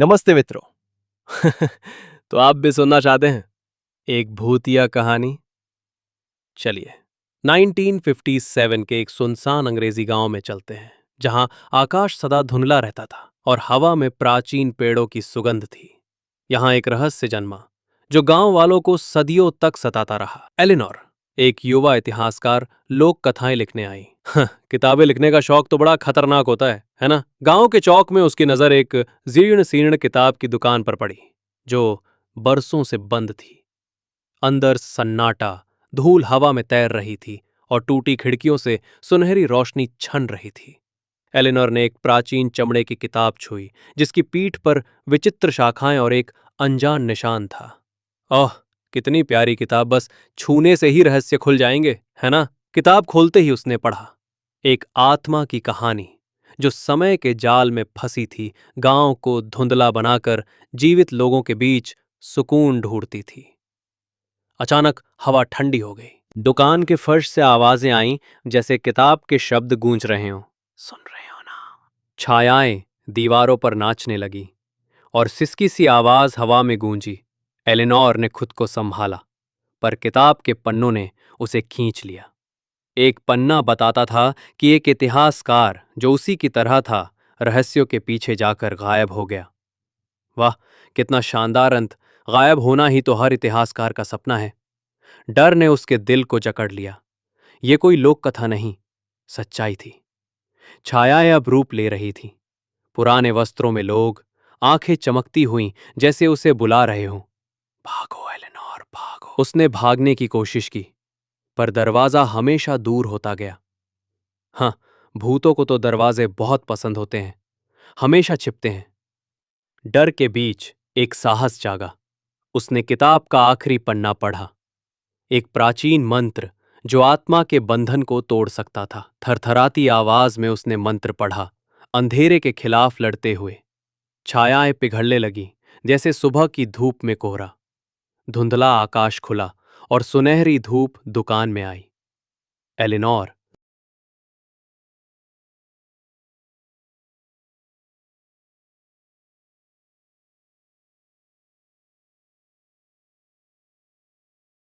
नमस्ते मित्रों। तो आप भी सुनना चाहते हैं एक भूतिया कहानी? चलिए 1957 के एक सुनसान अंग्रेजी गांव में चलते हैं, जहां आकाश सदा धुंधला रहता था और हवा में प्राचीन पेड़ों की सुगंध थी। यहां एक रहस्य जन्मा जो गांव वालों को सदियों तक सताता रहा। एलिनोर, एक युवा इतिहासकार, लोक कथाएं लिखने आई। किताबें लिखने का शौक तो बड़ा खतरनाक होता है ना? गांव के चौक में उसकी नजर एक जीर्ण सीर्ण किताब की दुकान पर पड़ी, जो बरसों से बंद थी। अंदर सन्नाटा, धूल हवा में तैर रही थी और टूटी खिड़कियों से सुनहरी रोशनी छन रही थी। एलिनोर ने एक प्राचीन चमड़े की किताब छुई, जिसकी पीठ पर विचित्र शाखाएं और एक अनजान निशान था। ओह, कितनी प्यारी किताब! बस छूने से ही रहस्य खुल जाएंगे, है ना? किताब खोलते ही उसने पढ़ा, एक आत्मा की कहानी जो समय के जाल में फंसी थी, गांव को धुंधला बनाकर जीवित लोगों के बीच सुकून ढूंढती थी। अचानक हवा ठंडी हो गई। दुकान के फर्श से आवाजें आईं, जैसे किताब के शब्द गूंज रहे हों। सुन रहे हो ना? छायाएं दीवारों पर नाचने लगी और सिसकी सी आवाज हवा में गूंजी। एलिनोर ने खुद को संभाला, पर किताब के पन्नों ने उसे खींच लिया। एक पन्ना बताता था कि एक इतिहासकार जो उसी की तरह था, रहस्यों के पीछे जाकर गायब हो गया। वाह, कितना शानदार अंत! गायब होना ही तो हर इतिहासकार का सपना है। डर ने उसके दिल को जकड़ लिया। ये कोई लोक कथा नहीं, सच्चाई थी। छायाएं अब रूप ले रही थीं। पुराने वस्त्रों में लोग, आंखें चमकती हुईं जैसे उसे बुला रहे हों। भागो एलेनोर, भागो! उसने भागने की कोशिश की, पर दरवाजा हमेशा दूर होता गया। हाँ, भूतों को तो दरवाजे बहुत पसंद होते हैं, हमेशा छिपते हैं। डर के बीच एक साहस जागा। उसने किताब का आखिरी पन्ना पढ़ा, एक प्राचीन मंत्र जो आत्मा के बंधन को तोड़ सकता था। थरथराती आवाज में उसने मंत्र पढ़ा, अंधेरे के खिलाफ लड़ते हुए। छायाएं पिघलने लगी, जैसे सुबह की धूप में कोहरा। धुंधला आकाश खुला और सुनहरी धूप दुकान में आई। एलिनोर,